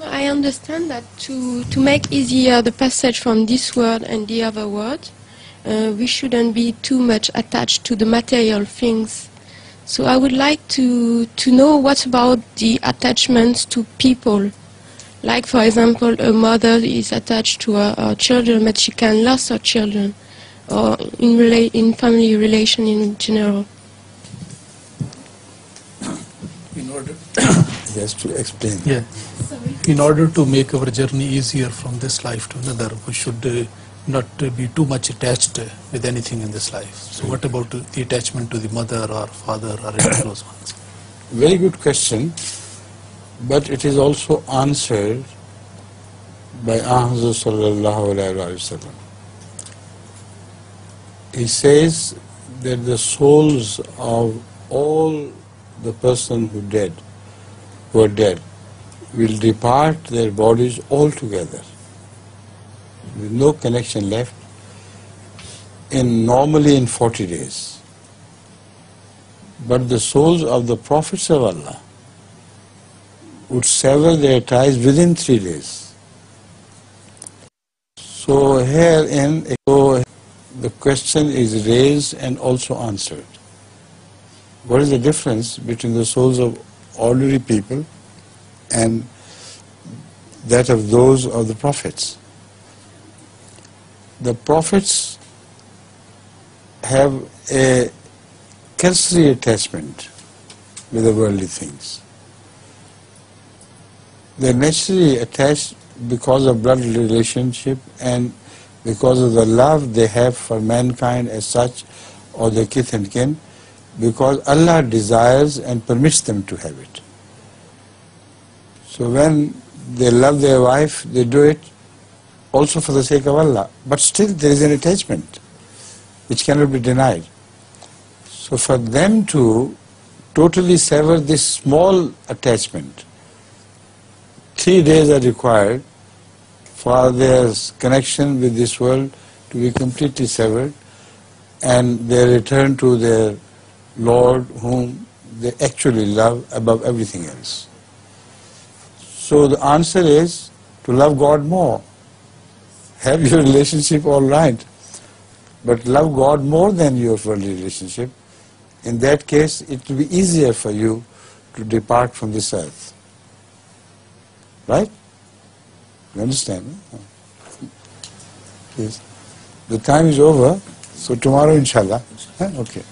I understand that to make easier the passage from this world and the other world, we shouldn't be too much attached to the material things. So I would like to know what about the attachments to people. Like, for example, a mother is attached to her children, but she can lose her children, or in family relation in general. In order He has to explain. Yeah. Sorry. In order to make our journey easier from this life to another, we should not be too much attached with anything in this life. So what about the attachment to the mother or father or any of those ones? Very good question, but it is also answered by Ahmad sallallahu alayhi wa sallam. He says that the souls of all the person who are dead, will depart their bodies altogether, with no connection left, normally in 40 days. But the souls of the prophets of Allah would sever their ties within 3 days. So herein, the question is raised and also answered. What is the difference between the souls of ordinary people and that of those of the prophets? The prophets have a cursory attachment with the worldly things. They're naturally attached because of blood relationship and because of the love they have for mankind as such, or their kith and kin, because Allah desires and permits them to have it. So when they love their wife, they do it also for the sake of Allah. But still there is an attachment which cannot be denied. So for them to totally sever this small attachment, 3 days are required for their connection with this world to be completely severed, and they return to their Lord whom they actually love above everything else. So the answer is to love God more. Have your relationship all right, but love God more than your worldly relationship. In that case, it will be easier for you to depart from this earth. Right? You understand? Yes. The time is over, so tomorrow inshallah. Okay.